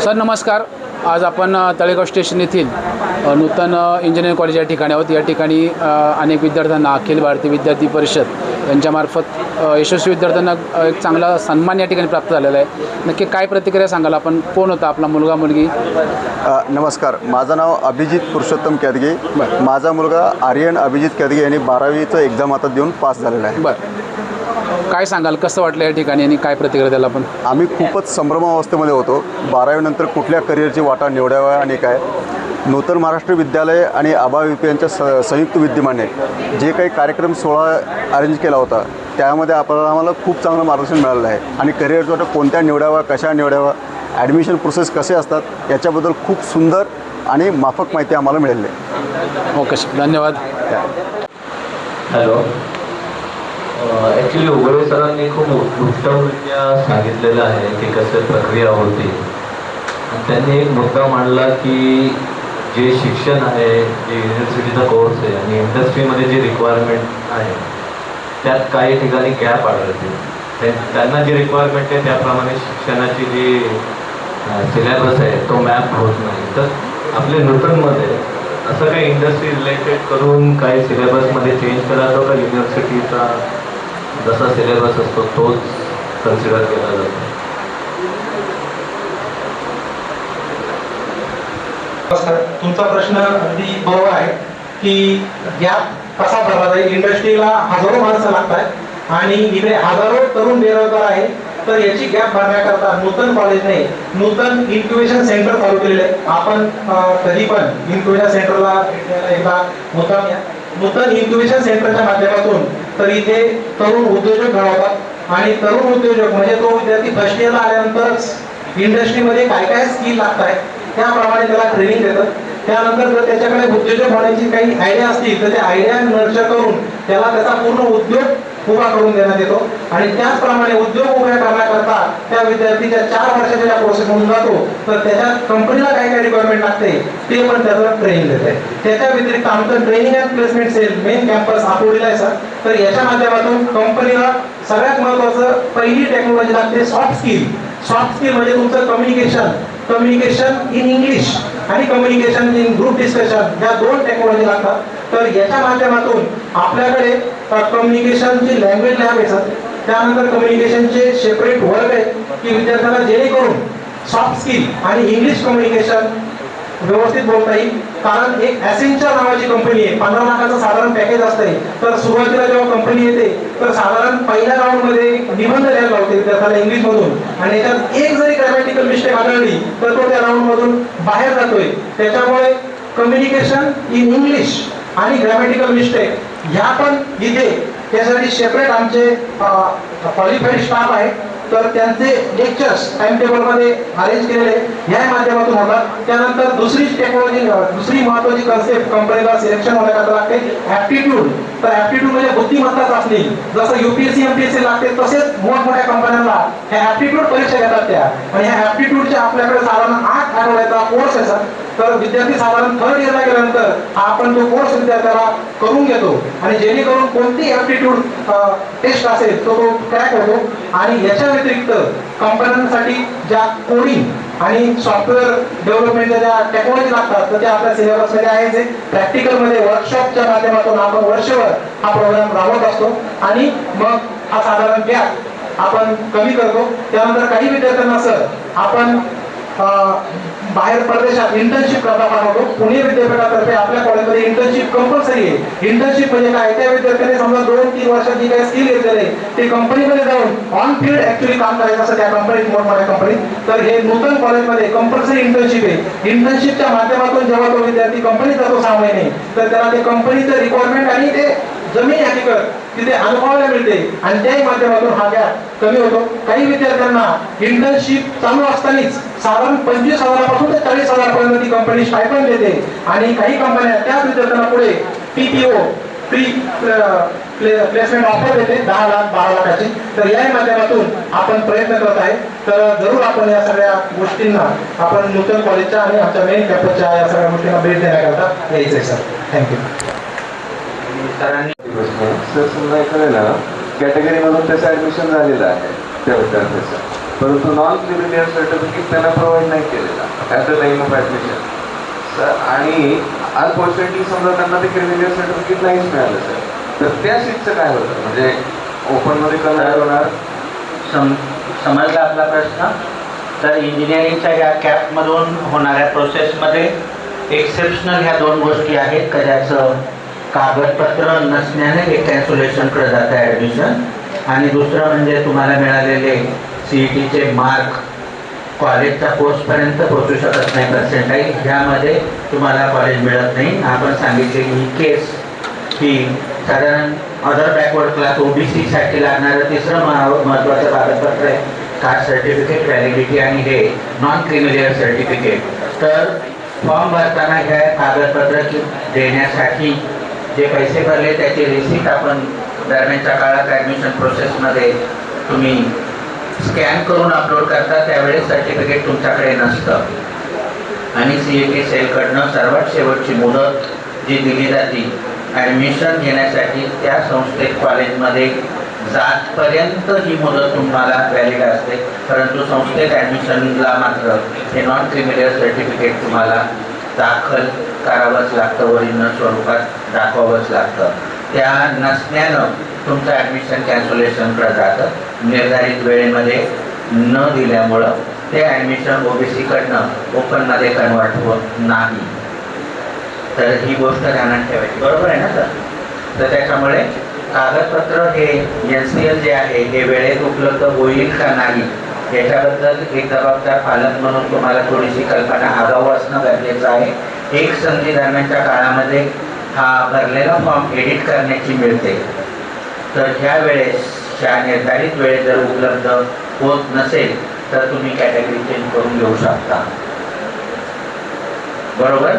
Sir नमस्कार. आज आपण तळेगाव स्टेशन येथील नूतन इंजिनिअरिंग कॉलेज या ठिकाणी आहोत. या ठिकाणी अनेक विद्यार्थ्यांना अखिल भारतीय विद्यार्थी परिषद यांच्यामार्फत यशस्वी विद्यार्थ्यांना एक चांगला सन्मान या ठिकाणी प्राप्त झालेला आहे. नक्की काय प्रतिक्रिया सांगाल आपण? कोण होता आपला मुलगा मुलगी? नमस्कार, माझं नाव अभिजित पुरुषोत्तम केदगे. माझा मुलगा आर्यन अभिजित केदगे यांनी 12वीचं एक्झाम आता देऊन पास झालेला आहे. बरं, काय सांगाल, कसं वाटलं या ठिकाणी आणि काय प्रतिक्रिया द्याल आपण? आम्ही खूपच संभ्रमावस्थेमध्ये होतो. 12वीनंतर कुठल्या करिअरची वाटा निवडाव्या आणि काय. नूतन महाराष्ट्र विद्यालय आणि आबा विपी यांच्या संयुक्त विद्यमाने जे काही कार्यक्रम सोहळा अरेंज केला होता त्यामध्ये आम्हाला खूप चांगलं मार्गदर्शन मिळालं आहे. आणि करिअरच्या वाटा कोणत्या निवडाव्या, कशा निवडाव्या, ॲडमिशन प्रोसेस कसे असतात याच्याबद्दल खूप सुंदर आणि माफक माहिती आम्हाला मिळाली आहे. ओके, धन्यवाद. हॅलो. ॲक्च्युली उघडे सरांनी खूप उत्तमरित्या सांगितलेलं आहे की कसं प्रक्रिया होती. त्यांनी एक मुद्दा मांडला की जे शिक्षण आहे, जे युनिव्हर्सिटीचा कोर्स आहे आणि इंडस्ट्रीमध्ये जे रिक्वायरमेंट आहे त्यात काही ठिकाणी गॅप आढळते. त्यांना जे रिक्वायरमेंट आहे त्याप्रमाणे शिक्षणाची जी सिलेबस आहे तो मॅप होत नाही. तर आपल्या नूतनमध्ये असं काही इंडस्ट्री रिलेटेड करून काही सिलेबसमध्ये चेंज करायचं का युनिव्हर्सिटीचा जसा सिलेबस असतो तोच कन्सिडर केला जातो? तुमचा प्रश्न अगदी बरोबर आहे की गॅप कसा भरला जाईल. इंडस्ट्रीला हजारो माणसं लागतात आणि इकडे हजारो तरुण बेरोजगार आहे. तर याची गॅप भरण्याकरता नूतन कॉलेजने नूतन इन्क्युबेशन सेंटर चालू केलेले आहे. आपण कधी पण इन्क्युबेशन सेंटरला एकदा मुद्दाम या. नूतन इन्क्युबेशन सेंटरच्या माध्यमातून तर इथे तरुण उद्योजक घडवतात आणि तरुण उद्योजक म्हणजे तो विद्यार्थी फर्स्ट इयरला आल्यानंतरच इंडस्ट्रीमध्ये काय काय स्किल लागत आहे त्याप्रमाणे त्याला ट्रेनिंग देतात. त्यानंतर जर त्याच्याकडे उद्योजक होण्याची काही आयडिया असतील तर त्या आयडिया नर्चर करून त्याला त्याचा पूर्ण उद्योग उभा करून देण्यात येतो. आणि त्याचप्रमाणे उद्योग उभा करण्याकरता त्या विद्यार्थीच्या 4 वर्षाच्या ज्या प्रोसेस होऊन जातो तर त्याच्या कंपनीला काय काय रिक्वायरमेंट लागते ते पण त्याचं ट्रेनिंग देते. त्याच्या व्यतिरिक्त आमचं training and placement cell main campus आकुर्डीला आहे सर. तर याच्या माध्यमातून कंपनीला सगळ्यात महत्त्वाचं पहिली टेक्नॉलॉजी लागते सॉफ्ट स्किल. सॉफ्ट स्किल म्हणजे तुमचं कम्युनिकेशन इन इंग्लिश आणि कम्युनिकेशन इन ग्रुप डिस्कशन या 2 टेक्नॉलॉजी लागतात. तर याच्या माध्यमातून आपल्याकडे कम्युनिकेशनची लँग्वेज लॅब आहे. त्यानंतर कम्युनिकेशनचे सेपरेट वर्ग आहे की विद्यार्थ्यांना जेणेकरून सॉफ्ट स्किल आणि इंग्लिश कम्युनिकेशन व्यवस्थित बोलता येईल. कारण एक ॲसेंचर नावाची कंपनी आहे. 15 लाखाचं साधारण पॅकेज असते. तर सुरुवातीला जेव्हा कंपनी येते तर साधारण पहिल्या राऊंडमध्ये निबंध लिहायला लावते विद्यार्थ्याला इंग्लिशमधून आणि याच्यात एक जरी ग्रॅमॅटिकल मिस्टेक आढळली तर तो त्या राऊंडमधून बाहेर जातोय. त्याच्यामुळे कम्युनिकेशन इन इंग्लिश आणि ग्रॅमॅटिकल मिस्टेक ह्या पण इथे त्यासाठी सेपरेट आमचे क्वालिफाईड स्टाफ आहे. तर त्यांचे लेक्चर्स टाइम टेबलमध्ये अरेंज केलेले या माध्यमातून होतात. त्यानंतर दुसरी महत्त्वाची कन्सेप्ट कंपनीला सिलेक्शन होण्याकरता लागते ॲप्टिट्यूड. तर ॲप्टिट्यूड म्हणजे बुद्धिमत्ता चाचणी. जसं UPSC MPSC लागते तसेच मोठमोठ्या कंपन्यांना ह्या ॲप्टिट्यूड परीक्षा घेतात त्या. आणि ह्या ॲप्टिट्यूडच्या आपल्याकडे साधारण 8 आठवड्याचा कोर्स आहे सर. तर विद्यार्थी साधारण 3rd इयरला गेल्यानंतर आपण तो कोर्स विद्यार्थ्याला करून घेतो आणि जेणेकरून कोणती ॲप्टिट्यूड टेस्ट असेल तो क्रॅक होतो. आणि याच्या व्यतिरिक्त कंपन्यांसाठी ज्या कोडिंग आणि सॉफ्टवेअर डेव्हलपमेंटच्या ज्या टेक्नॉलॉजी लागतात तर त्या आपल्या सिलेबसमध्ये आहे. प्रॅक्टिकलमध्ये वर्कशॉपच्या माध्यमातून आपण वर्षभर हा प्रोग्राम राबवत असतो आणि मग हा साधारण गॅप आपण कमी करतो. त्यानंतर काही विद्यार्थ्यांना सर आपण बाहेर परदेशात इंटर्नशिप करता पाठवतो. पुणे विद्यापीठातर्फे आपल्या कॉलेजमध्ये इंटर्नशिप कंपल्सरी आहे. इंटर्नशिप म्हणजे काय, त्या विद्यार्थ्याने समजा 2-3 वर्षात जी काही स्किल घेतलेले ते कंपनीमध्ये जाऊन ऑन फील्ड ऍक्च्युअली काम करायचं असं त्या कंपनीत, मोठमोठ्या कंपनीत. तर हे नूतन कॉलेजमध्ये कंपल्सरी इंटर्नशिप आहे. इंटर्नशिपच्या माध्यमातून जेव्हा तो विद्यार्थी कंपनीत जातो 6 महिने तर त्याला ते कंपनीचं रिक्वायरमेंट आणि ते जमीन हकीकत तिथे अनुभवायला मिळते आणि त्याही माध्यमातून हा गॅप कमी होतो. काही विद्यार्थ्यांना इंटर्नशिप चालू असतानाच साधारण 25,000 ते 40,000 पर्यंत ती कंपनी स्टायपेंड देते. आणि काही कंपन्या त्याच विद्यार्थ्यांना पुढे PPO प्री प्लेसमेंट ऑफर देते 10 लाख 12 लाखाची. तर याही माध्यमातून आपण प्रयत्न करत आहे. तर जरूर आपण या सगळ्या गोष्टींना आपण नूतन कॉलेजच्या आणि आमच्या मेन कॅम्पसच्या या सगळ्या गोष्टींना भेट देण्याकरता यायचं आहे सर. थँक्यू. सर समजा एखाद्याला कॅटेगरीमधून त्याचं ॲडमिशन झालेलं आहे त्या विद्यार्थ्याचं परंतु नॉन क्रिमिलियर सर्टिफिकेट त्यांना प्रोव्हाइड नाही केलेला at the time of admission sir. आणि अनफॉर्च्युनेटली समजा त्यांना ते क्रिमिलियर सर्टिफिकेट नाहीच मिळालं सर, तर त्या सीटचं काय होतं, म्हणजे ओपनमध्ये कन्वर्ट होणार? समजला आपला प्रश्न. तर इंजिनिअरिंगच्या ह्या कॅपमधून होणाऱ्या प्रोसेसमध्ये एक्सेप्शनल ह्या दोन गोष्टी आहेत. कशाचं कागदपत्र नसण्याने एक कॅन्सुलेशनकडे जातं ॲडमिशन, आणि दुसरं म्हणजे तुम्हाला मिळालेले CETचे मार्क कॉलेजच्या पोस्टपर्यंत पोहोचू शकत नाही पर्सेंटाईल, ह्यामध्ये तुम्हाला कॉलेज मिळत नाही. आपण सांगितलेली ही केस ही साधारण अदर बॅकवर्ड क्लास OBCसाठी लागणारं तिसरं महत्त्वाचं कागदपत्र आहे कास्ट सर्टिफिकेट, व्हॅलिडिटी आणि हे नॉन क्रिमिलियर सर्टिफिकेट. तर फॉर्म भरताना ह्या कागदपत्र देण्यासाठी जे पैसे भरले त्याची रिसिप्ट आपण दरम्यानच्या काळात ॲडमिशन प्रोसेसमध्ये तुम्ही स्कॅन करून अपलोड करता, त्यावेळेस सर्टिफिकेट तुमच्याकडे नसतं. आणि CET सेलकडनं सर्वात शेवटची मुदत जी दिली जाते ॲडमिशन घेण्यासाठी त्या संस्थेत कॉलेजमध्ये जातपर्यंत ही मुदत तुम्हाला व्हॅलिड असते, परंतु संस्थेत ॲडमिशनला मात्र हे नॉन क्रिमिलियर सर्टिफिकेट तुम्हाला दाखल करावंच लागतं, ओरिजिनल स्वरूपात दाखवावंच लागतं. त्या नसण्यानं तुमचं ॲडमिशन कॅन्सुलेशनकडे जातं. निर्धारित वेळेमध्ये न दिल्यामुळं ते ॲडमिशन OBCकडनं ओपनमध्ये कन्वर्ट होत नाही. तर ही गोष्ट ध्यानात ठेवायची, बरोबर आहे ना सर? तर त्याच्यामुळे कागदपत्र हे NCL जे आहे हे वेळेत उपलब्ध होईल का नाही याच्याबद्दल एक जबाबदार पालक म्हणून तुम्हाला थोडीशी कल्पना आगाऊ असणं गरजेचं आहे. एक संधी दरम्यानच्या काळामध्ये हा भरलेला फॉर्म एडिट करण्याची मिळते, तर ह्या वेळेस ह्या निर्धारित वेळेत जर उपलब्ध होत नसेल तर तुम्ही कॅटेगरी चेंज करून घेऊ शकता, बरोबर.